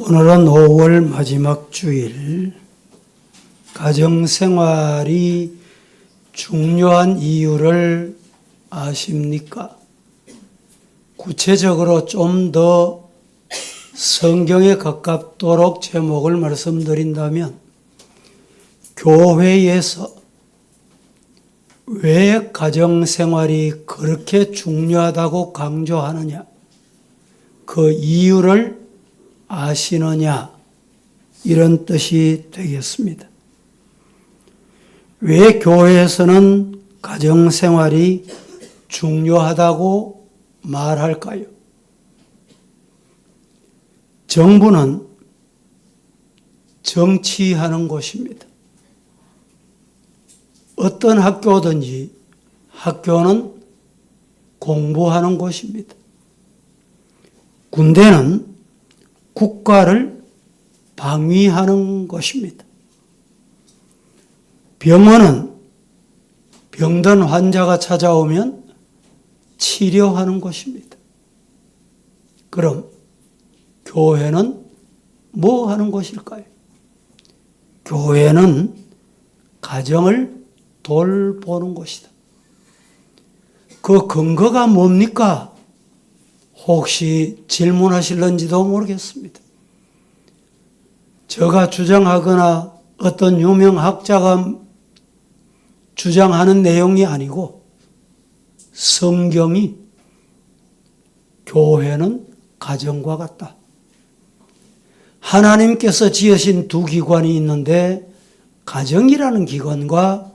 오늘은 5월 마지막 주일, 가정생활이 중요한 이유를 아십니까? 구체적으로 좀 더 성경에 가깝도록 제목을 말씀드린다면, 교회에서 왜 가정생활이 그렇게 중요하다고 강조하느냐, 그 이유를 아시느냐, 이런 뜻이 되겠습니다. 왜 교회에서는 가정생활이 중요하다고 말할까요? 정부는 정치하는 곳입니다. 어떤 학교든지 학교는 공부하는 곳입니다. 군대는 국가를 방위하는 것입니다. 병원은 병든 환자가 찾아오면 치료하는 곳입니다. 그럼 교회는 뭐 하는 곳일까요? 교회는 가정을 돌보는 곳이다. 그 근거가 뭡니까? 혹시 질문하실런지도 모르겠습니다. 제가 주장하거나 어떤 유명 학자가 주장하는 내용이 아니고, 성경이 교회는 가정과 같다. 하나님께서 지으신 두 기관이 있는데, 가정이라는 기관과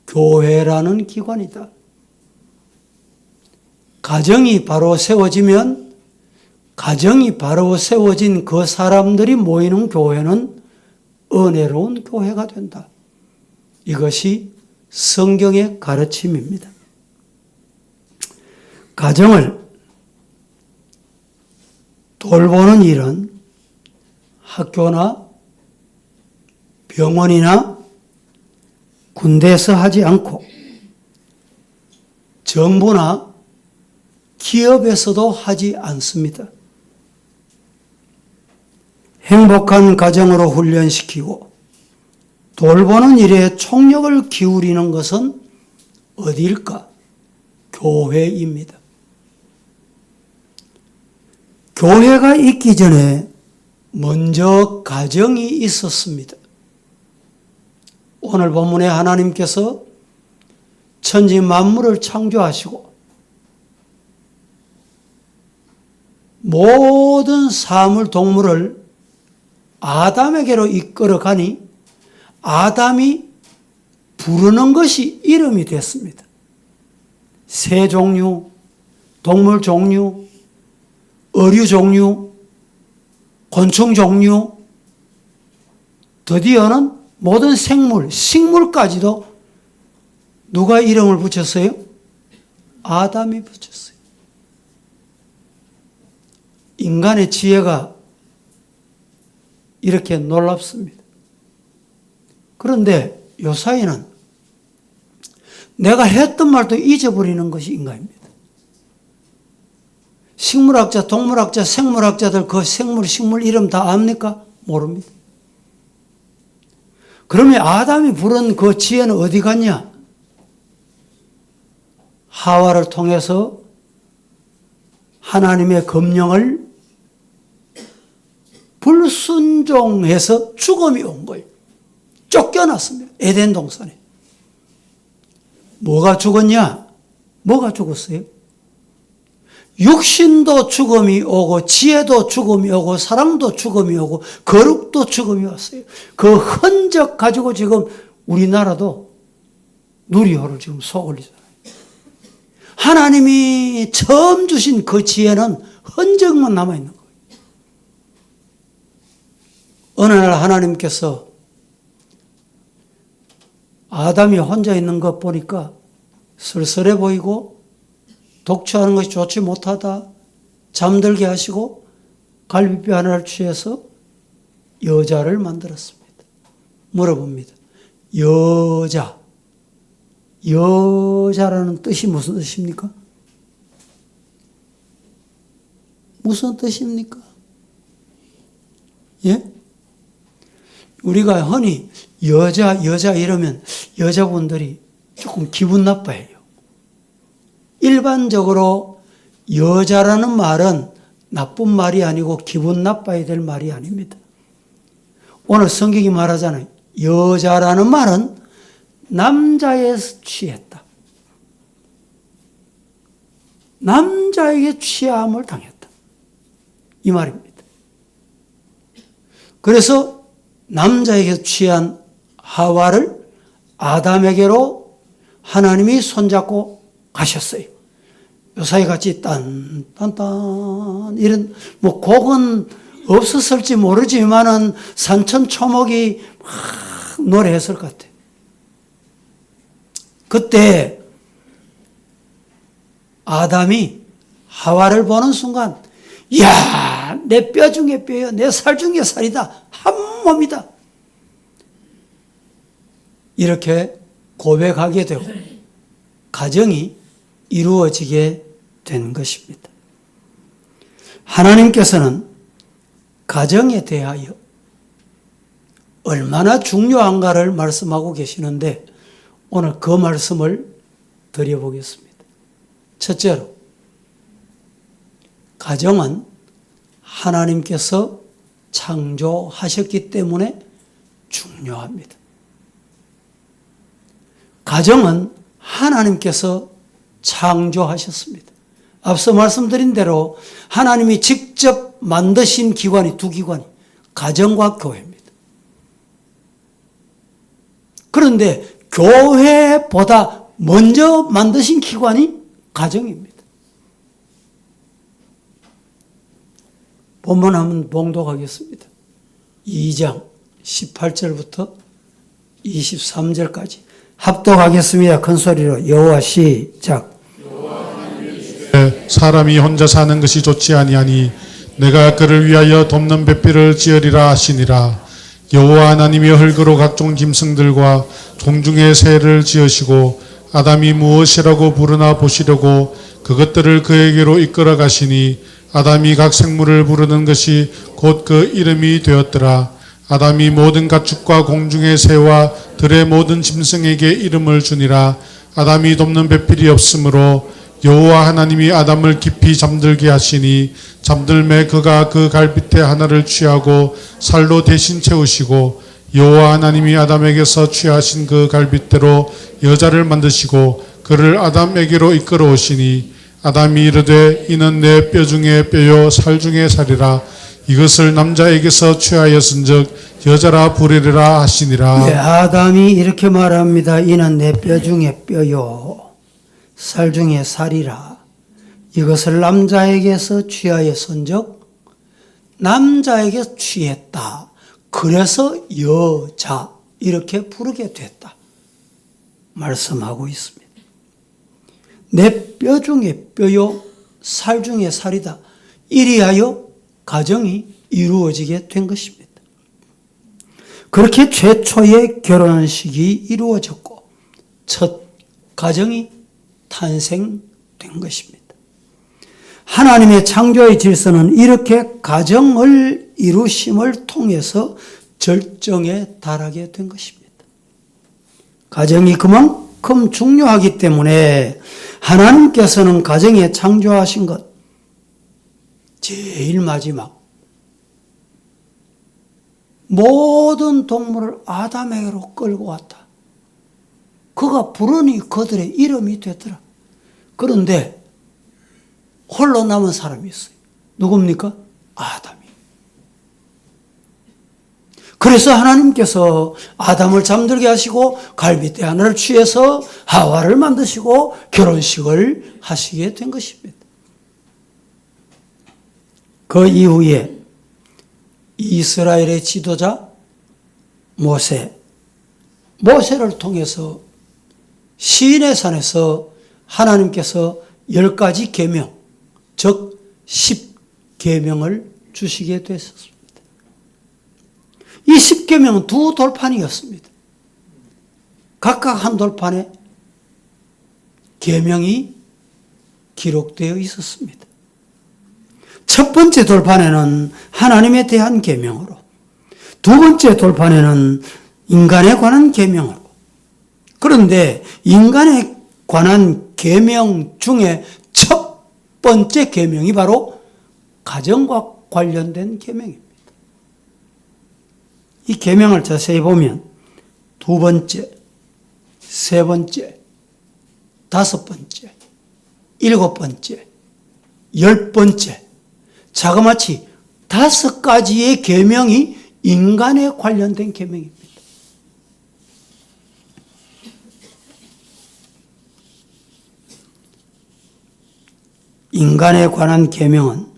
교회라는 기관이다. 가정이 바로 세워지면, 가정이 바로 세워진 그 사람들이 모이는 교회는 은혜로운 교회가 된다. 이것이 성경의 가르침입니다. 가정을 돌보는 일은 학교나 병원이나 군대에서 하지 않고 정부나 기업에서도 하지 않습니다. 행복한 가정으로 훈련시키고 돌보는 일에 총력을 기울이는 것은 어디일까? 교회입니다. 교회가 있기 전에 먼저 가정이 있었습니다. 오늘 본문에 하나님께서 천지 만물을 창조하시고 모든 사물 동물을 아담에게로 이끌어 가니 아담이 부르는 것이 이름이 됐습니다. 새 종류, 동물 종류, 어류 종류, 곤충 종류, 드디어는 모든 생물, 식물까지도 누가 이름을 붙였어요? 아담이 붙였어요. 인간의 지혜가 이렇게 놀랍습니다. 그런데 요사이는 내가 했던 말도 잊어버리는 것이 인간입니다. 식물학자, 동물학자, 생물학자들 그 생물, 식물 이름 다 압니까? 모릅니다. 그러면 아담이 부른 그 지혜는 어디 갔냐? 하와를 통해서 하나님의 검령을 불순종해서 죽음이 온 거예요. 쫓겨났습니다. 에덴 동산에. 뭐가 죽었냐? 뭐가 죽었어요? 육신도 죽음이 오고 지혜도 죽음이 오고 사랑도 죽음이 오고 거룩도 죽음이 왔어요. 그 흔적 가지고 지금 우리나라도 누리호를 지금 쏘올리잖아요. 하나님이 처음 주신 그 지혜는 흔적만 남아있는 거예요. 어느 날 하나님께서 아담이 혼자 있는 것 보니까 쓸쓸해 보이고 독처하는 것이 좋지 못하다 잠들게 하시고 갈비뼈 하나를 취해서 여자를 만들었습니다. 물어봅니다. 여자라는 뜻이 무슨 뜻입니까? 무슨 뜻입니까? 예? 우리가 흔히 여자 이러면 여자분들이 조금 기분 나빠해요. 일반적으로 여자라는 말은 나쁜 말이 아니고 기분 나빠야 될 말이 아닙니다. 오늘 성경이 말하잖아요. 여자라는 말은 남자에서 취했다. 남자에게 취함을 당했다. 이 말입니다. 그래서 남자에게 취한 하와를 아담에게로 하나님이 손잡고 가셨어요. 요사이 같이 딴딴딴 이런 뭐 곡은 없었을지 모르지만은 산천초목이 막 노래했을 것 같아요. 그때 아담이 하와를 보는 순간, 이야, 내 뼈 중에 뼈요, 내 살 중에 살이다, 한 몸이다. 이렇게 고백하게 되고 가정이 이루어지게 된 것입니다. 하나님께서는 가정에 대하여 얼마나 중요한가를 말씀하고 계시는데 오늘 그 말씀을 드려보겠습니다. 첫째로, 가정은 하나님께서 창조하셨기 때문에 중요합니다. 가정은 하나님께서 창조하셨습니다. 앞서 말씀드린 대로 하나님이 직접 만드신 기관이 두 기관이 가정과 교회입니다. 그런데 교회보다 먼저 만드신 기관이 가정입니다. 본문 한번 봉독하겠습니다. 2장 18절부터 23절까지 합독하겠습니다. 큰 소리로 여호와 시작. 사람이 혼자 사는 것이 좋지 아니하니 내가 그를 위하여 돕는 뱃비를 지으리라 하시니라. 여호와 하나님이 흙으로 각종 짐승들과 종중의 새를 지으시고 아담이 무엇이라고 부르나 보시려고 그것들을 그에게로 이끌어 가시니 아담이 각 생물을 부르는 것이 곧 그 이름이 되었더라. 아담이 모든 가축과 공중의 새와 들의 모든 짐승에게 이름을 주니라. 아담이 돕는 배필이 없으므로 여호와 하나님이 아담을 깊이 잠들게 하시니 잠들매 그가 그 갈빗대 하나를 취하고 살로 대신 채우시고 여호와 하나님이 아담에게서 취하신 그 갈빗대로 여자를 만드시고 그를 아담에게로 이끌어 오시니 아담이 이르되 이는 내 뼈 중에 뼈요 살 중에 살이라. 이것을 남자에게서 취하였은즉 여자라 부르리라 하시니라. 네, 아담이 이렇게 말합니다. 이는 내 뼈 중에 뼈요 살 중에 살이라. 이것을 남자에게서 취하였은즉 남자에게 취했다. 그래서 여자 이렇게 부르게 됐다. 말씀하고 있습니다. 내 뼈 중에 뼈요 살 중에 살이다. 이리하여 가정이 이루어지게 된 것입니다. 그렇게 최초의 결혼식이 이루어졌고 첫 가정이 탄생된 것입니다. 하나님의 창조의 질서는 이렇게 가정을 이루심을 통해서 절정에 달하게 된 것입니다. 가정이 그만큼 중요하기 때문에 하나님께서는 가정에 창조하신 것 제일 마지막 모든 동물을 아담에게로 끌고 왔다. 그가 부르니 그들의 이름이 되더라. 그런데 홀로 남은 사람이 있어요. 누굽니까? 아담이. 그래서 하나님께서 아담을 잠들게 하시고 갈빗대 하나를 취해서 하와를 만드시고 결혼식을 하시게 된 것입니다. 그 이후에 이스라엘의 지도자 모세를 통해서 시인의 산에서 하나님께서 10가지 계명, 즉 10계명을 주시게 되었습니다. 이 10계명은 두 돌판이었습니다. 각각 한 돌판에 계명이 기록되어 있었습니다. 첫 번째 돌판에는 하나님에 대한 계명으로 두 번째 돌판에는 인간에 관한 계명으로. 그런데 인간에 관한 계명 중에 첫 번째 계명이 바로 가정과 관련된 계명입니다. 이 계명을 자세히 보면 두 번째, 세 번째, 다섯 번째, 일곱 번째, 열 번째, 자그마치 5가지의 계명이 인간에 관련된 계명입니다. 인간에 관한 계명은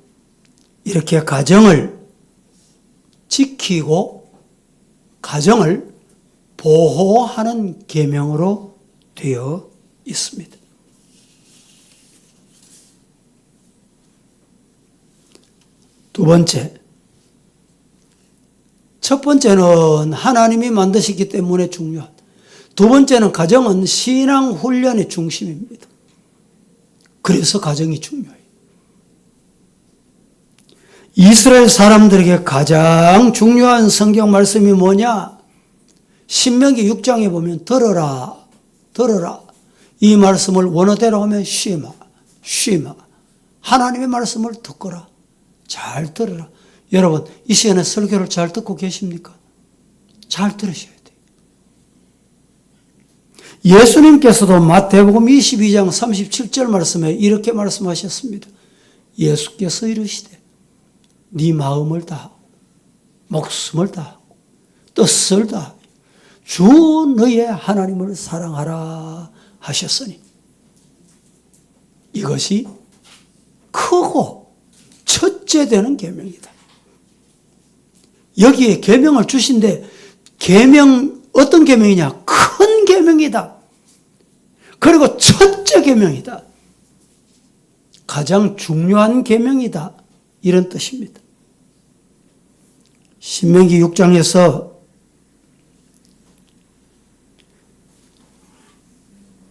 이렇게 가정을 지키고 가정을 보호하는 계명으로 되어 있습니다. 두 번째, 첫 번째는 하나님이 만드셨기 때문에 중요하다. 두 번째는 가정은 신앙 훈련의 중심입니다. 그래서 가정이 중요해요. 이스라엘 사람들에게 가장 중요한 성경 말씀이 뭐냐? 신명기 6장에 보면 들어라, 들어라. 이 말씀을 원어대로 하면 쉬마, 쉬마. 하나님의 말씀을 듣거라. 잘 들어라. 여러분, 이 시간에 설교를 잘 듣고 계십니까? 잘 들으셔야 돼요. 예수님께서도 마태복음 22장 37절 말씀에 이렇게 말씀하셨습니다. 예수께서 이르시되 네 마음을 다하고 목숨을 다하고 뜻을 다하여 주 너의 하나님을 사랑하라 하셨으니 이것이 크고 첫째 되는 계명이다. 여기에 계명을 주신데 계명 어떤 계명이냐? 큰 계명이다. 그리고 첫째 계명이다. 가장 중요한 계명이다. 이런 뜻입니다. 신명기 6장에서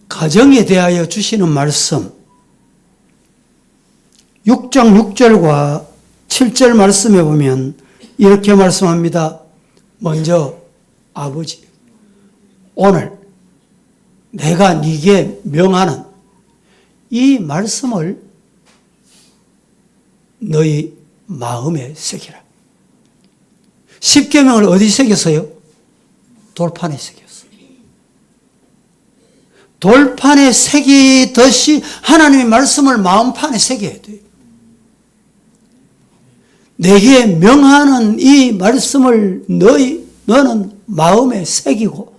가정에 대하여 주시는 말씀 6장 6절과 7절 말씀에 보면 이렇게 말씀합니다. 먼저 아버지 오늘 내가 네게 명하는 이 말씀을 너희 마음에 새기라. 십계명을 어디 새겼어요? 돌판에 새겼어요. 돌판에 새기듯이 하나님의 말씀을 마음판에 새겨야 돼요. 내게 명하는 이 말씀을 너는 마음에 새기고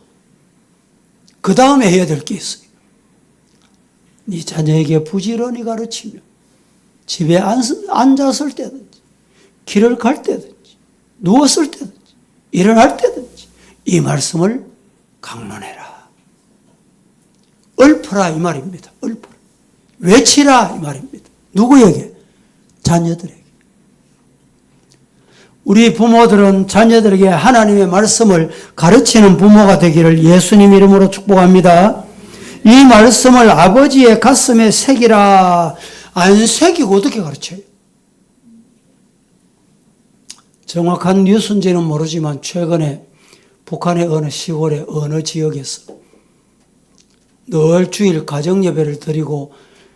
그 다음에 해야 될 게 있어요. 네 자녀에게 부지런히 가르치며 집에 앉았을 때든지 길을 갈 때든지 누웠을 때든지 일어날 때든지 이 말씀을 강론해라. 읊어라 이 말입니다. 읊어라. 외치라 이 말입니다. 누구에게? 자녀들에게. 우리 부모들은 자녀들에게 하나님의 말씀을 가르치는 부모가 되기를 예수님 이름으로 축복합니다. 이 말씀을 아버지의 가슴에 새기라. 안 새기고 어떻게 가르쳐요? 정확한 뉴스인지는 모르지만 최근에 북한의 어느 시골의 어느 지역에서 늘 주일 가정예배를 드리고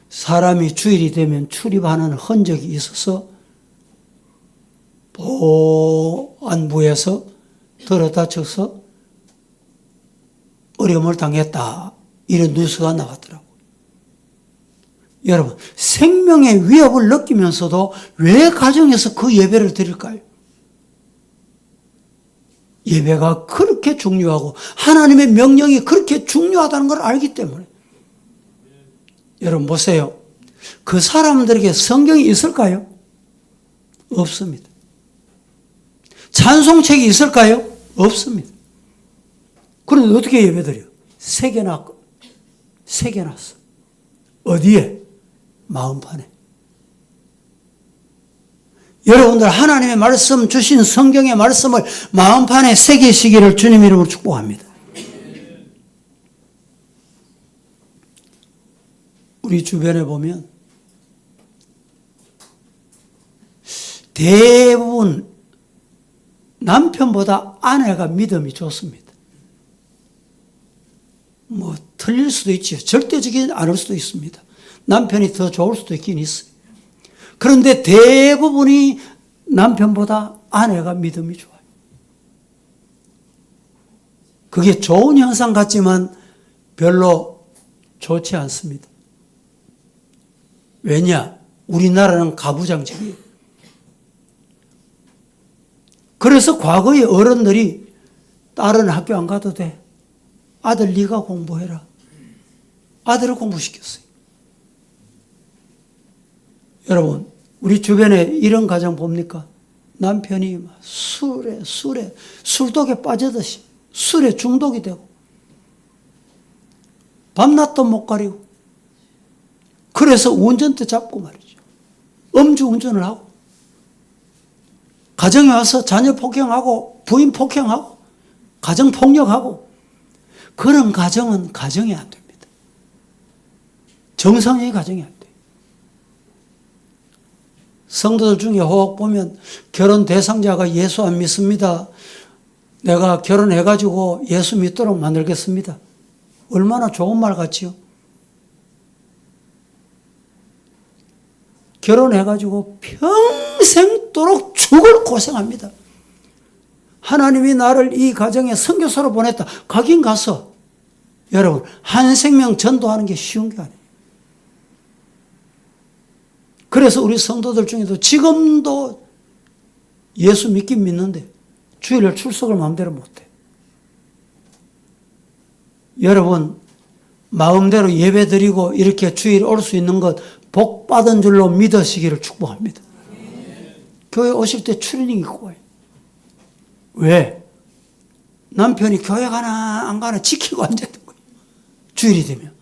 사람이 주일이 되면 출입하는 흔적이 있어서 보안부에서 들어다쳐서 어려움을 당했다. 이런 뉴스가 나왔더라고요. 여러분, 생명의 위협을 느끼면서도 왜 가정에서 그 예배를 드릴까요? 예배가 그렇게 중요하고 하나님의 명령이 그렇게 중요하다는 걸 알기 때문에. 여러분 보세요. 그 사람들에게 성경이 있을까요? 없습니다. 찬송책이 있을까요? 없습니다. 그런데 어떻게 예배드려요? 새겨놨어. 어디에? 마음판에. 여러분들 하나님의 말씀 주신 성경의 말씀을 마음판에 새기시기를 주님 이름으로 축복합니다. 우리 주변에 보면 대부분 남편보다 아내가 믿음이 좋습니다. 뭐 틀릴 수도 있죠. 절대적이지 않을 수도 있습니다. 남편이 더 좋을 수도 있긴 있어요. 그런데 대부분이 남편보다 아내가 믿음이 좋아요. 그게 좋은 현상 같지만 별로 좋지 않습니다. 왜냐? 우리나라는 가부장적이에요. 그래서 과거의 어른들이 딸은 학교 안 가도 돼. 아들 네가 공부해라. 아들을 공부시켰어요. 여러분, 우리 주변에 이런 가정 봅니까? 남편이 술독에 빠지듯이 술에 중독이 되고 밤낮도 못 가리고 그래서 운전대 잡고 말이죠. 음주운전을 하고 가정에 와서 자녀 폭행하고 부인 폭행하고 가정 폭력하고 그런 가정은 가정이 안 됩니다. 정상적인 가정이 안 돼요. 성도들 중에 혹 보면 결혼 대상자가 예수 안 믿습니다. 내가 결혼해가지고 예수 믿도록 만들겠습니다. 얼마나 좋은 말 같지요? 결혼해가지고 평생도록 죽을 고생합니다. 하나님이 나를 이 가정에 선교사로 보냈다. 가긴 가서 여러분 한 생명 전도하는 게 쉬운 게 아니에요. 그래서 우리 성도들 중에도 지금도 예수 믿긴 믿는데 주일날 출석을 마음대로 못해. 여러분 마음대로 예배 드리고 이렇게 주일 올 수 있는 것 복 받은 줄로 믿으시기를 축복합니다. 교회 오실 때 추리닝 입고 와요. 왜? 남편이 교회 가나 안 가나 지키고 앉아있는 거예요. 주일이 되면.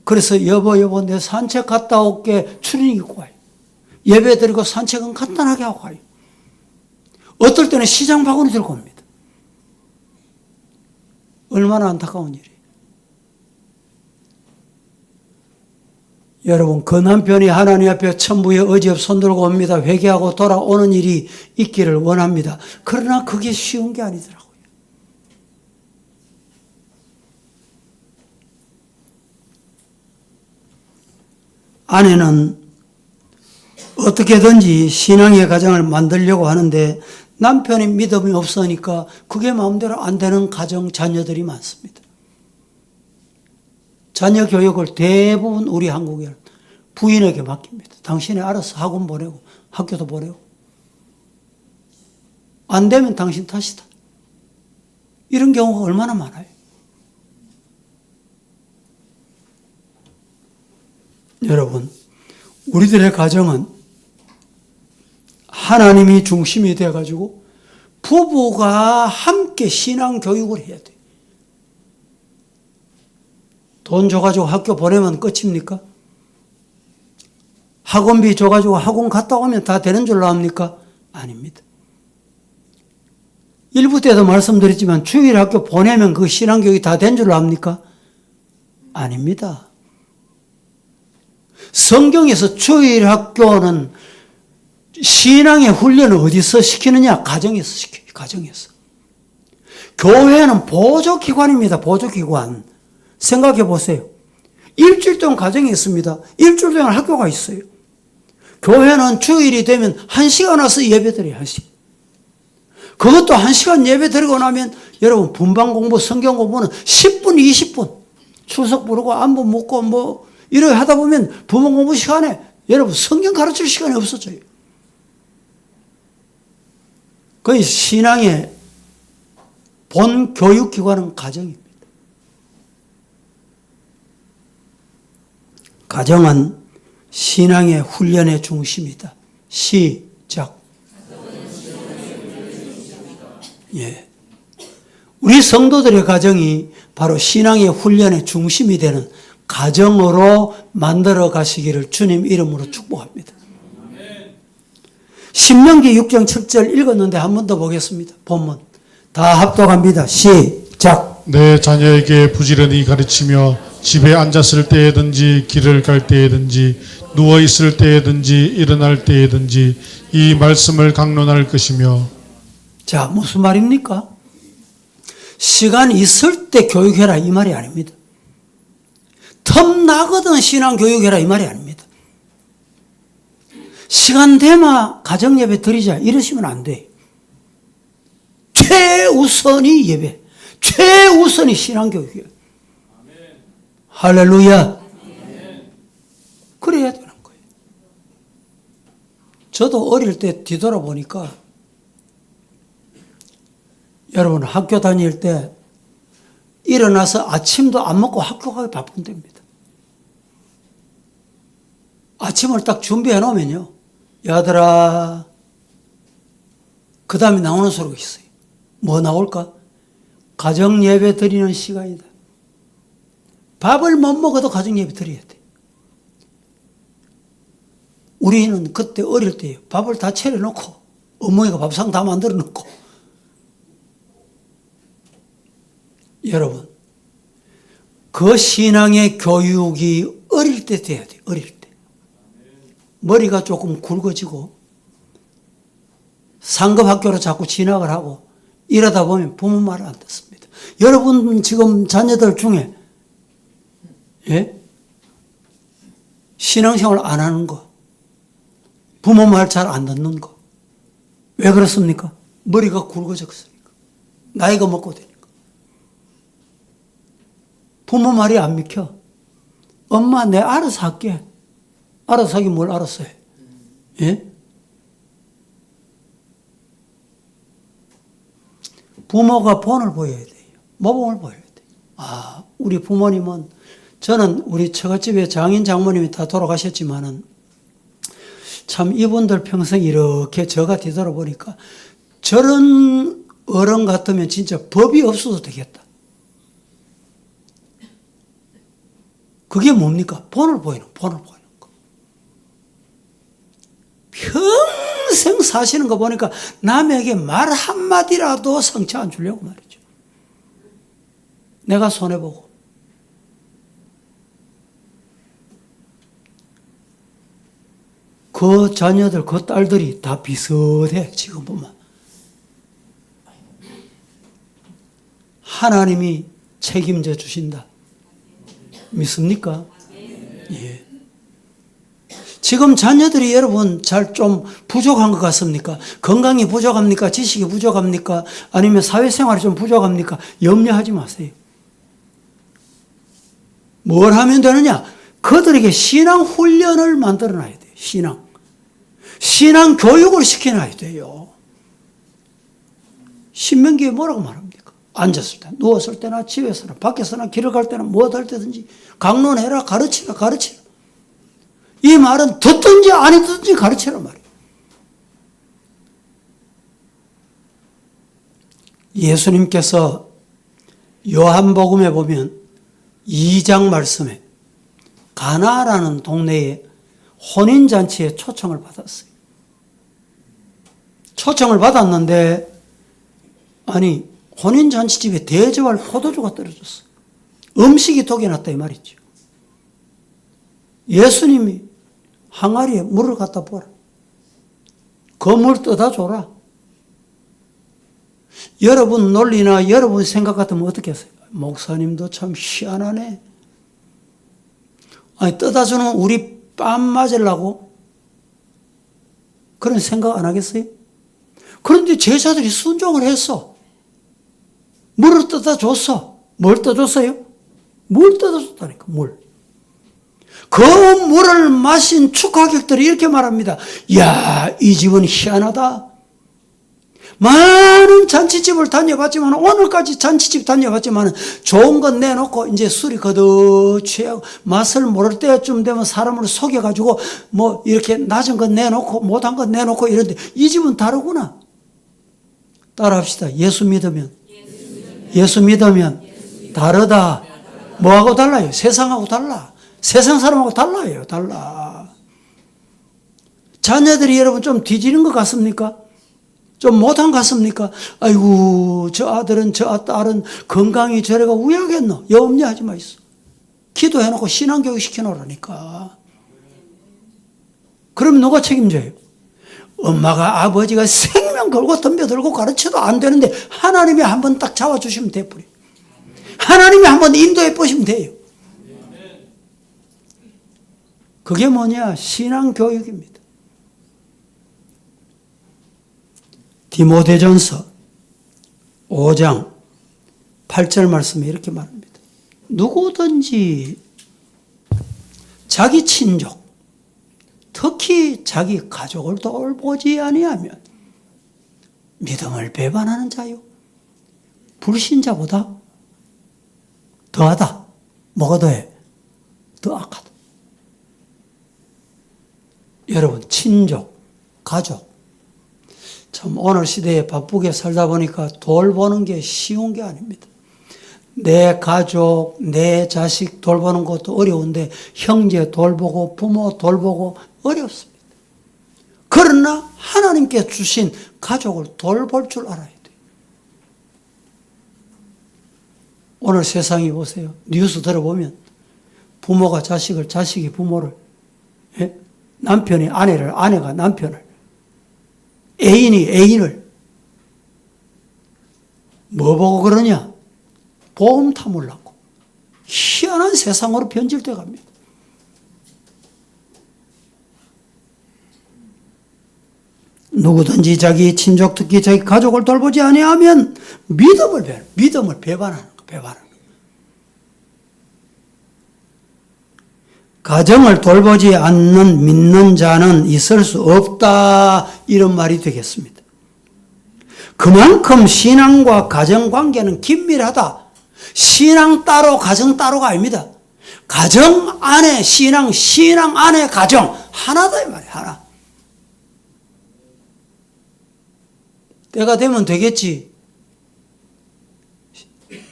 그래서 여보 내 산책 갔다 올게 추리닝 입고 와요. 예배 드리고 산책은 간단하게 하고 가요. 어떨 때는 시장 바구니 들고 옵니다. 얼마나 안타까운 일이에요. 여러분 그 남편이 하나님 앞에 천부의 의지 없이 손들고 옵니다. 회개하고 돌아오는 일이 있기를 원합니다. 그러나 그게 쉬운 게 아니더라고요. 아내는 어떻게든지 신앙의 가정을 만들려고 하는데 남편이 믿음이 없으니까 그게 마음대로 안 되는 가정 자녀들이 많습니다. 자녀 교육을 대부분 우리 한국에는 부인에게 맡깁니다. 당신이 알아서 학원 보내고 학교도 보내고 안 되면 당신 탓이다. 이런 경우가 얼마나 많아요. 여러분 우리들의 가정은 하나님이 중심이 되어가지고 부부가 함께 신앙 교육을 해야 돼요. 돈 줘가지고 학교 보내면 끝입니까? 학원비 줘가지고 학원 갔다 오면 다 되는 줄로 압니까? 아닙니다. 일부 때도 말씀드렸지만 주일 학교 보내면 그 신앙교육이 다 된 줄로 압니까? 아닙니다. 성경에서 주일 학교는 신앙의 훈련을 어디서 시키느냐? 가정에서 시켜요. 가정에서. 교회는 보조기관입니다. 보조기관. 생각해 보세요. 일주일 동안 가정이 있습니다. 일주일 동안 학교가 있어요. 교회는 주일이 되면 1시간 와서 예배 드려요. 1시간. 그것도 1시간 예배 드리고 나면 여러분 분방 공부, 성경 공부는 10분, 20분 출석 부르고 안부 묻고 뭐 이렇게 하다 보면 분방 공부 시간에 여러분 성경 가르칠 시간이 없어져요. 거의 신앙의 본 교육기관은 가정입니다. 가정은 신앙의 훈련의 중심이다. 시작. 예. 우리 성도들의 가정이 바로 신앙의 훈련의 중심이 되는 가정으로 만들어 가시기를 주님 이름으로 축복합니다. 신명기 6장 7절 읽었는데 한 번 더 보겠습니다. 본문. 다 합독합니다. 시작. 내 자녀에게 부지런히 가르치며 집에 앉았을 때에든지 길을 갈 때에든지 누워 있을 때에든지 일어날 때에든지 이 말씀을 강론할 것이며. 자, 무슨 말입니까? 시간 있을 때 교육해라 이 말이 아닙니다. 텀 나거든 신앙 교육해라 이 말이 아닙니다. 시간 되면 가정예배 드리자 이러시면 안 돼. 최우선이 예배, 최우선이 신앙 교육이에요. 할렐루야. 그래야 되는 거예요. 저도 어릴 때 뒤돌아보니까 여러분 학교 다닐 때 일어나서 아침도 안 먹고 학교 가기 바쁜 때입니다. 아침을 딱 준비해 놓으면요. 야들아, 그 다음에 나오는 소리가 있어요. 뭐 나올까? 가정예배 드리는 시간이다. 밥을 못 먹어도 가정예배 드려야 돼. 우리는 그때 어릴 때 밥을 다 차려놓고 어머니가 밥상 다 만들어 놓고 여러분 그 신앙의 교육이 어릴 때 돼야 돼. 어릴 때. 머리가 조금 굵어지고 상급학교로 자꾸 진학을 하고 이러다 보면 부모 말을 안 듣습니다. 여러분 지금 자녀들 중에 신앙생활 안 하는 거, 부모 말 잘 안 듣는 거. 왜 그렇습니까? 머리가 굵어졌으니까. 나이가 먹고 되니까. 부모 말이 안 믿겨. 엄마 내 알아서 할게. 알아서 하긴 뭘 알아서 해. 예? 부모가 본을 보여야 돼요. 모범을 보여야 돼요. 아, 우리 부모님은 저는 우리 처갓집에 장인 장모님이 다 돌아가셨지만은 참 이분들 평생 이렇게 저가 뒤돌아보니까 저런 어른 같으면 진짜 법이 없어도 되겠다. 그게 뭡니까? 본을 보이는 거. 평생 사시는 거 보니까 남에게 말 한마디라도 상처 안 주려고 말이죠. 내가 손해보고. 그 자녀들, 그 딸들이 다 비슷해, 지금 보면. 하나님이 책임져 주신다. 믿습니까? 예. 지금 자녀들이 여러분 잘 좀 부족한 것 같습니까? 건강이 부족합니까? 지식이 부족합니까? 아니면 사회생활이 좀 부족합니까? 염려하지 마세요. 뭘 하면 되느냐? 그들에게 신앙 훈련을 만들어 놔야 돼요. 신앙 교육을 시켜놔야 돼요. 신명기에 뭐라고 말합니까? 앉았을 때, 누웠을 때나 집에서나 밖에서나 길을 갈 때나 무엇 할 때든지 강론해라, 가르치라. 이 말은 듣든지 안 듣든지 가르치란 말이에요. 예수님께서 요한복음에 보면 2장 말씀에 가나라는 동네에 혼인잔치에 초청을 받았어요. 초청을 받았는데 아니 혼인잔치집에 대접할 포도주가 떨어졌어. 음식이 독이 났다 이 말이죠. 예수님이 항아리에 물을 갖다 보라. 그 물 떠다 줘라. 여러분 논리나 여러분 생각 같으면 어떻게 하세요? 목사님도 참 희한하네. 아니 떠다 주는 우리 뺨 맞으려고 그런 생각 안 하겠어요? 그런데 제자들이 순종을 했어. 물을 떠다 줬어. 뭘 떠줬어요? 물 떠다 줬다니까, 물. 그 물을 마신 축하객들이 이렇게 말합니다. 야, 이 집은 희한하다. 많은 잔치집을 다녀봤지만, 오늘까지 잔치집 다녀봤지만, 좋은 건 내놓고, 이제 술이 거듭 취하고, 맛을 모를 때쯤 되면 사람을 속여가지고, 뭐, 이렇게 낮은 건 내놓고, 못한 건 내놓고, 이런데, 이 집은 다르구나. 따라합시다. 예수 믿으면 다르다. 뭐하고 달라요? 세상하고 달라. 세상 사람하고 달라요. 달라. 자녀들이 여러분 좀 뒤지는 것 같습니까? 좀 못한 것 같습니까? 아이고 저 아들은 저 딸은 건강이 저래가 우야겠노. 염려하지 마있어. 기도해놓고 신앙교육 시켜놓으라니까. 그럼 누가 책임져요? 엄마가 아버지가 생명 걸고 덤벼들고 가르쳐도 안 되는데 하나님이 한번 딱 잡아주시면 돼버려. 하나님이 한번 인도해 보시면 돼요. 그게 뭐냐? 신앙교육입니다. 디모데전서 5장 8절 말씀에 이렇게 말합니다. 누구든지 자기 친족, 특히 자기 가족을 돌보지 아니하면 믿음을 배반하는 자요, 불신자보다 더하다. 뭐가 더해? 더 악하다. 여러분, 친족, 가족. 참 오늘 시대에 바쁘게 살다 보니까 돌보는 게 쉬운 게 아닙니다. 내 가족, 내 자식 돌보는 것도 어려운데 형제 돌보고 부모 돌보고 어렵습니다. 그러나 하나님께 주신 가족을 돌볼 줄 알아야 돼요. 오늘 세상이 보세요. 뉴스 들어보면 부모가 자식을, 자식이 부모를, 남편이 아내를, 아내가 남편을, 애인이 애인을 뭐 보고 그러냐? 보험 탐으려고 희한한 세상으로 변질돼 갑니다. 누구든지 자기 친족, 특히 자기 가족을 돌보지 아니하면 믿음을 배반하는 거, 배반하는 거. 가정을 돌보지 않는 믿는 자는 있을 수 없다, 이런 말이 되겠습니다. 그만큼 신앙과 가정 관계는 긴밀하다. 신앙 따로 가정 따로가 아닙니다. 가정 안에 신앙, 신앙 안에 가정, 하나다 이 말이에요. 하나. 때가 되면 되겠지,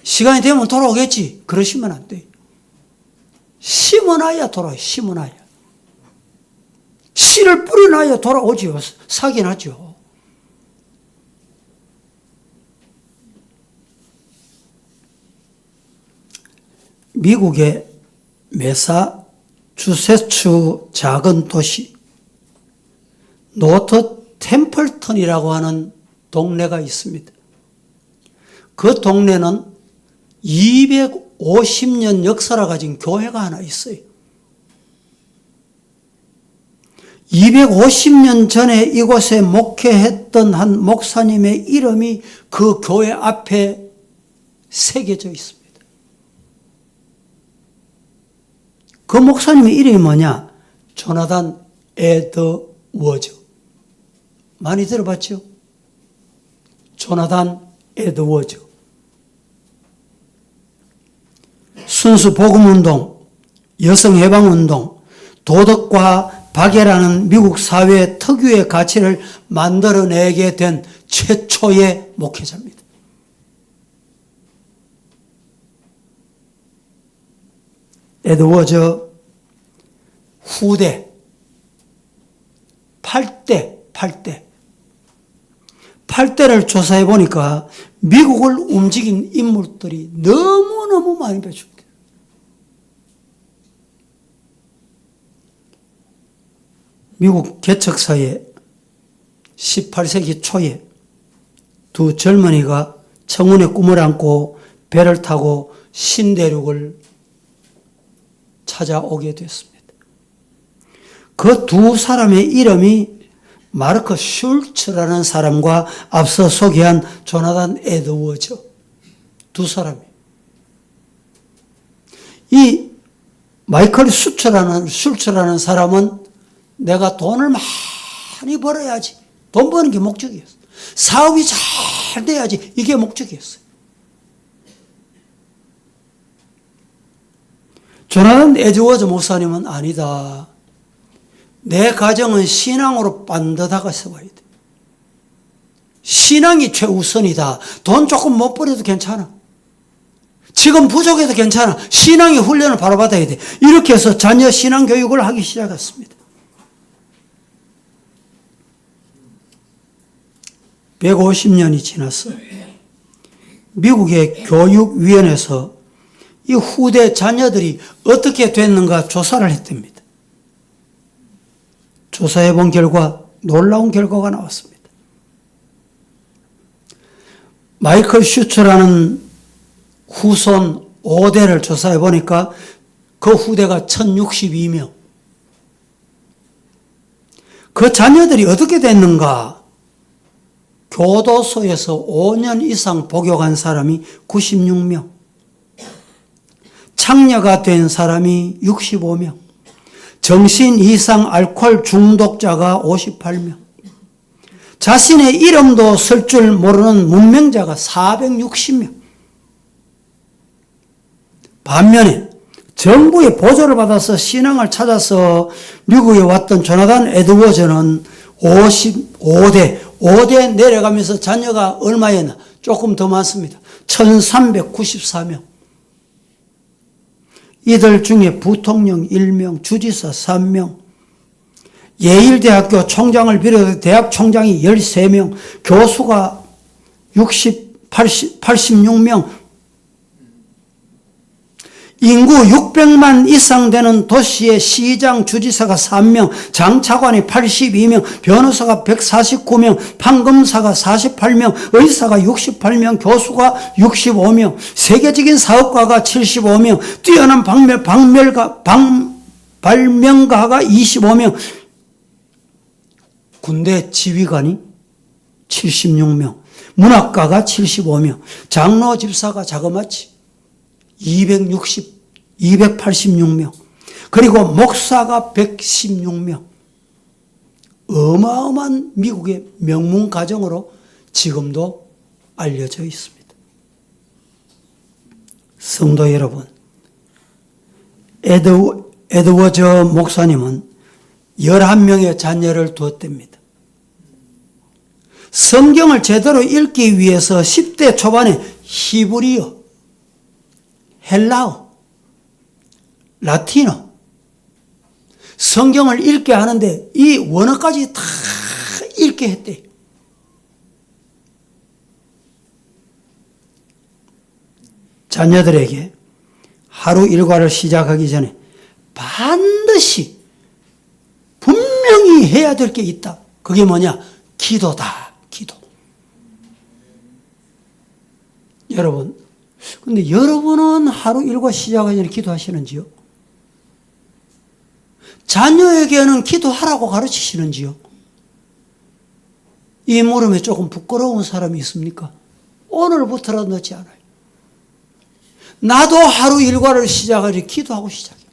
시간이 되면 돌아오겠지, 그러시면 안 돼요. 심어놔야 돌아와요. 심어놔야. 씨를 뿌려놔야 돌아오지요. 사긴 하죠. 미국의 매사추세츠 작은 도시 노트 템플턴이라고 하는 동네가 있습니다. 그 동네는 250년 역사를 가진 교회가 하나 있어요. 250년 전에 이곳에 목회했던 한 목사님의 이름이 그 교회 앞에 새겨져 있습니다. 그 목사님의 이름이 뭐냐? 조나단 에드워즈. 많이 들어봤죠? 조나단 에드워즈. 순수 복음운동, 여성해방운동, 도덕과 박애라는 미국 사회 특유의 가치를 만들어내게 된 최초의 목회자입니다. 에드워즈 후대 8대를 조사해 보니까 미국을 움직인 인물들이 너무너무 많이 배출돼요. 미국 개척사에 18세기 초에 두 젊은이가 청운의 꿈을 안고 배를 타고 신대륙을 찾아오게 됐습니다. 그 두 사람의 이름이 마르크 슐츠라는 사람과 앞서 소개한 조나단 에드워즈, 두 사람이. 이 마이클 슐츠라는 사람은 내가 돈을 많이 벌어야지, 돈 버는 게 목적이었어요. 사업이 잘 돼야지, 이게 목적이었어요. 조나단 에드워즈 목사님은 아니다. 내 가정은 신앙으로 반듯하게 세워야 돼. 신앙이 최우선이다. 돈 조금 못 벌어도 괜찮아. 지금 부족해도 괜찮아. 신앙의 훈련을 바로 받아야 돼. 이렇게 해서 자녀 신앙 교육을 하기 시작했습니다. 150년이 지났어. 미국의 교육위원회에서 이 후대 자녀들이 어떻게 됐는가 조사를 했답니다. 조사해 본 결과 놀라운 결과가 나왔습니다. 마이클 슈츠라는 후손 5대를 조사해 보니까 그 후대가 1062명. 그 자녀들이 어떻게 됐는가? 교도소에서 5년 이상 복역한 사람이 96명. 창녀가 된 사람이 65명. 정신 이상 알코올 중독자가 58명. 자신의 이름도 쓸 줄 모르는 문명자가 460명. 반면에 정부의 보조를 받아서 신앙을 찾아서 미국에 왔던 조나단 에드워즈는 5대 내려가면서 자녀가 얼마였나? 조금 더 많습니다. 1394명. 이들 중에 부통령 1명, 주지사 3명, 예일대학교 총장을 비롯해 대학 총장이 13명, 교수가 86명, 인구 600만 이상 되는 도시의 시장, 주지사가 3명, 장차관이 82명, 변호사가 149명, 판검사가 48명, 의사가 68명, 교수가 65명, 세계적인 사업가가 75명, 뛰어난 발명가가 25명, 군대 지휘관이 76명, 문학가가 75명, 장로 집사가 자그마치 286명, 그리고 목사가 116명. 어마어마한 미국의 명문 가정으로 지금도 알려져 있습니다. 성도 여러분, 에드워즈 목사님은 11명의 자녀를 두었답니다. 성경을 제대로 읽기 위해서 10대 초반에 히브리어, 헬라어, 라틴어, 성경을 읽게 하는데 이 원어까지 다 읽게 했대요. 자녀들에게 하루 일과를 시작하기 전에 반드시 분명히 해야 될 게 있다. 그게 뭐냐? 기도다. 기도. 여러분, 근데 여러분은 하루 일과 시작하기 전에 기도하시는지요? 자녀에게는 기도하라고 가르치시는지요? 이 물음에 조금 부끄러운 사람이 있습니까? 오늘부터라도 늦지 않아요. 나도 하루 일과를 시작하기 기도하고 시작해요.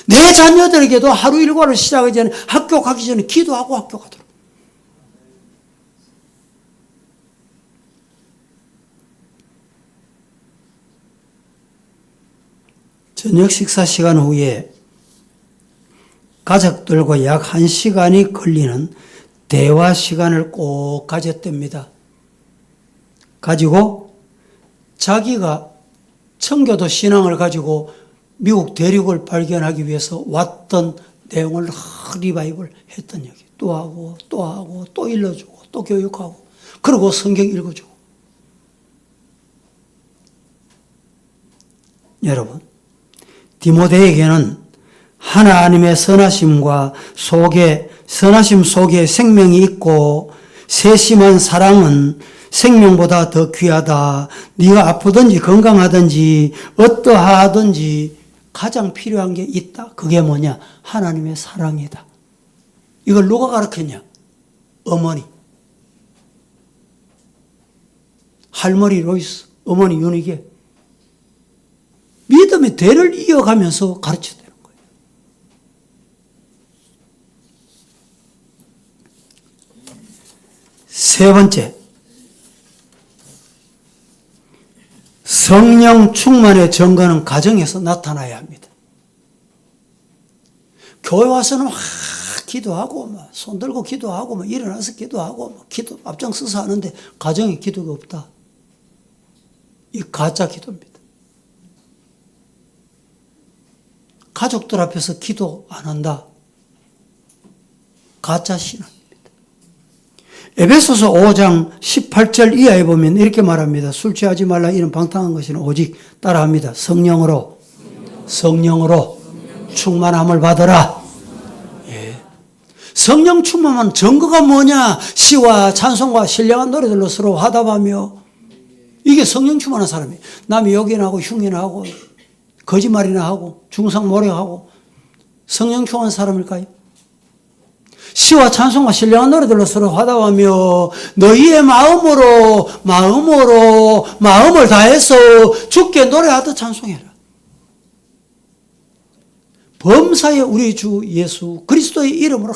내 자녀들에게도 하루 일과를 시작하기 전에 학교 가기 전에 기도하고 학교 가도록. 저녁 식사 시간 후에 가족들과 약 1시간이 걸리는 대화 시간을 꼭 가졌답니다. 가지고 자기가 청교도 신앙을 가지고 미국 대륙을 발견하기 위해서 왔던 내용을 리바이벌 했던 얘기. 또 하고 또 일러주고 또 교육하고 그리고 성경 읽어주고. 여러분, 디모데에게는 하나님의 선하심 속에 생명이 있고 세심한 사랑은 생명보다 더 귀하다. 네가 아프든지 건강하든지 어떠하든지 가장 필요한 게 있다. 그게 뭐냐? 하나님의 사랑이다. 이걸 누가 가르쳤냐? 어머니. 할머니 로이스, 어머니 유니게. 믿음의 대를 이어가면서 가르쳐야 되는 거예요. 세 번째, 성령 충만의 증거는 가정에서 나타나야 합니다. 교회 와서는 기도하고 손 들고 기도하고 일어나서 기도하고 기도 앞장서서 하는데 가정에 기도가 없다. 이 가짜 기도입니다. 가족들 앞에서 기도 안 한다. 가짜 신앙입니다. 에베소서 5장 18절 이하에 보면 이렇게 말합니다. 술 취하지 말라 이런 방탕한 것이는 오직 따라합니다. 성령으로 충만함을 받으라. 예. 성령 충만한 증거가 뭐냐? 시와 찬송과 신령한 노래들로 서로 화답하며, 이게 성령 충만한 사람이에요. 남이 욕이나 흉이나 하고 거짓말이나 하고 중상모략하고 성령 충만한 사람일까요? 시와 찬송과 신령한 노래들로 서로 화답하며 너희의 마음을 다해서 주께 노래하듯 찬송해라. 범사에 우리 주 예수 그리스도의 이름으로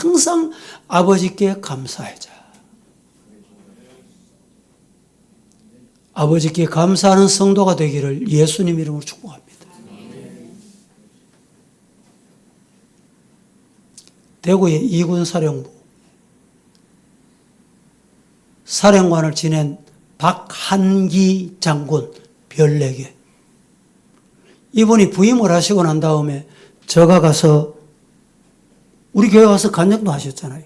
항상 아버지께 감사하자. 아버지께 감사하는 성도가 되기를 예수님 이름으로 축복합니다. 대구의 이군 사령부 사령관을 지낸 박한기 장군 별 4개. 이분이 부임을 하시고 난 다음에 제가 가서 우리 교회 와서 간증도 하셨잖아요.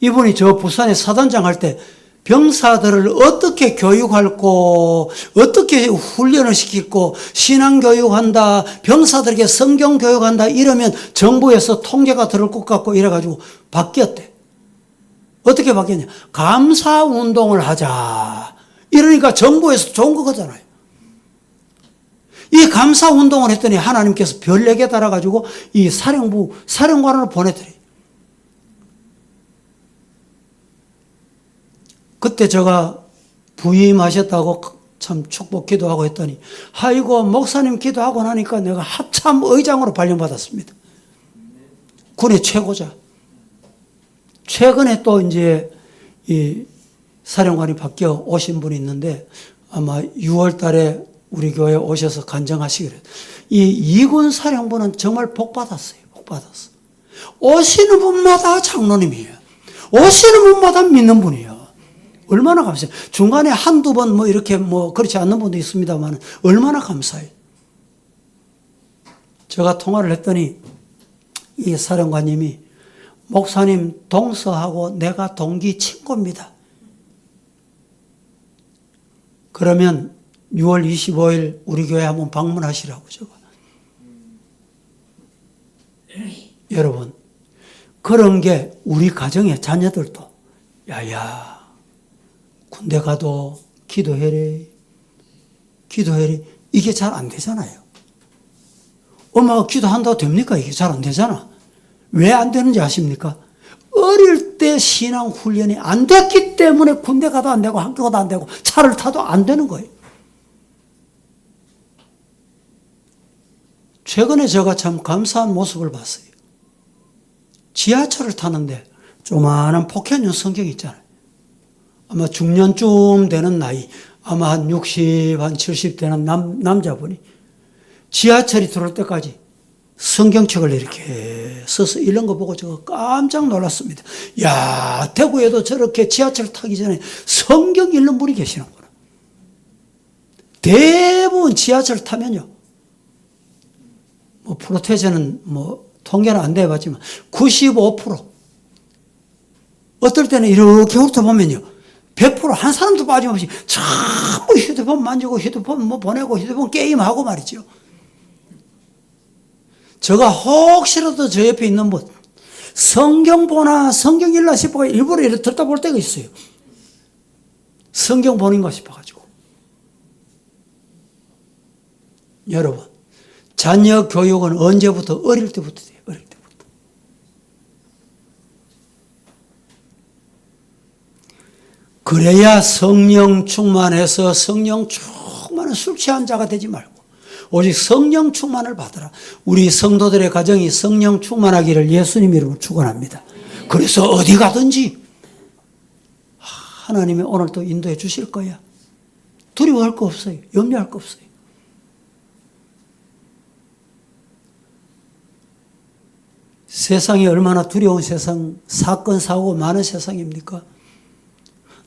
이분이 저 부산에 사단장 할 때 병사들을 어떻게 교육할고 어떻게 훈련을 시킬고 신앙교육한다, 병사들에게 성경교육한다 이러면 정부에서 통계가 들을 것 같고 이래가지고 바뀌었대. 어떻게 바뀌었냐? 감사운동을 하자. 이러니까 정부에서 좋은 거잖아요. 이 감사운동을 했더니 하나님께서 별 4개 달아가지고 이 사령관으로 보내더래요. 그때 제가 부임하셨다고 참 축복 기도하고 했더니 아이고 목사님 기도하고 나니까 내가 합참 의장으로 발령받았습니다. 군의 최고자. 최근에 또 이제 이 사령관이 바뀌어 오신 분이 있는데 아마 6월 달에 우리 교회에 오셔서 간증하시기를. 이 이군 사령부는 정말 복 받았어요. 복 받았어. 오시는 분마다 장로님이에요. 오시는 분마다 믿는 분이에요. 얼마나 감사해요. 중간에 한두 번 이렇게 그렇지 않는 분도 있습니다만 얼마나 감사해요. 제가 통화를 했더니 이 사령관님이 목사님 동서하고 내가 동기 친구입니다. 그러면 6월 25일 우리 교회 한번 방문하시라고 제가. 여러분 그런 게 우리 가정의 자녀들도 야야 군대 가도 기도해래 이게 잘 안 되잖아요. 엄마가 기도한다고 됩니까? 이게 잘 안 되잖아. 왜 안 되는지 아십니까? 어릴 때 신앙 훈련이 안 됐기 때문에 군대 가도 안 되고 학교 가도 안 되고 차를 타도 안 되는 거예요. 최근에 제가 참 감사한 모습을 봤어요. 지하철을 타는데 조그마한 포켓용 성경이 있잖아요. 아마 중년쯤 되는 나이, 아마 한 60, 한 70 되는 남자분이 지하철이 들어올 때까지 성경책을 이렇게 써서 읽는 거 보고 제가 깜짝 놀랐습니다. 야, 대구에도 저렇게 지하철 타기 전에 성경 읽는 분이 계시는구나. 대부분 지하철 타면요. 프로테제는 통계는 안 돼봤지만 95% 어떨 때는 이렇게 훑어보면요. 100% 한 사람도 빠짐없이 전부 휴대폰 만지고 휴대폰 보내고 휴대폰 게임하고 말이죠. 제가 혹시라도 저 옆에 있는 분 성경 보나 성경 읽나 싶어 일부러 이렇게 들다 볼 때가 있어요. 성경 보는가 싶어가지고. 여러분 자녀 교육은 언제부터? 어릴 때부터 돼요. 어릴 때부터. 그래야 성령 충만해서 성령 충만한 술 취한 자가 되지 말고 오직 성령 충만을 받으라. 우리 성도들의 가정이 성령 충만하기를 예수님 이름으로 축원합니다. 그래서 어디 가든지 하나님이 오늘 또 인도해 주실 거야. 두려워할 거 없어요. 염려할 거 없어요. 세상이 얼마나 두려운 세상, 사건, 사고 많은 세상입니까?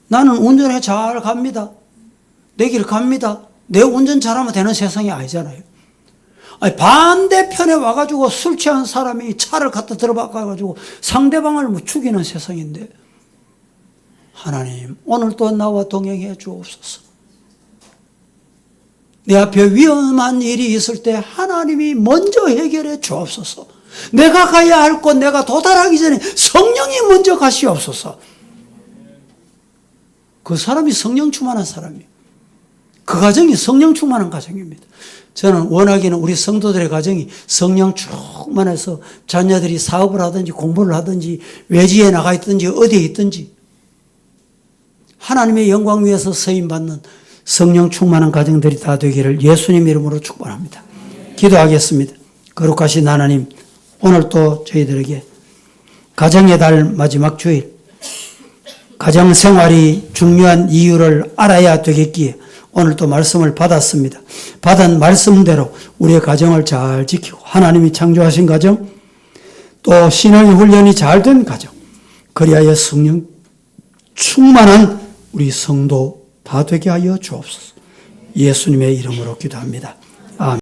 나는 운전해 잘 갑니다. 내 길 갑니다. 내 운전 잘하면 되는 세상이 아니잖아요. 아니, 반대편에 와가지고 술 취한 사람이 차를 갖다 들어박아가지고 상대방을 죽이는 세상인데, 하나님, 오늘 또 나와 동행해 주옵소서. 내 앞에 위험한 일이 있을 때 하나님이 먼저 해결해 주옵소서. 내가 가야 할 곳 내가 도달하기 전에 성령이 먼저 가시옵소서. 그 사람이 성령 충만한 사람이에요. 그 가정이 성령 충만한 가정입니다. 저는 원하기는 우리 성도들의 가정이 성령 충만해서 자녀들이 사업을 하든지 공부를 하든지 외지에 나가 있든지 어디에 있든지 하나님의 영광 위에서 서임받는 성령 충만한 가정들이 다 되기를 예수님 이름으로 축복합니다. 기도하겠습니다. 거룩하신 하나님, 오늘 또 저희들에게 가정의 달 마지막 주일, 가정생활이 중요한 이유를 알아야 되겠기에 오늘 또 말씀을 받았습니다. 받은 말씀대로 우리의 가정을 잘 지키고 하나님이 창조하신 가정, 또 신앙의 훈련이 잘 된 가정, 그리하여 성령 충만한 우리 성도 다 되게 하여 주옵소서. 예수님의 이름으로 기도합니다. 아멘.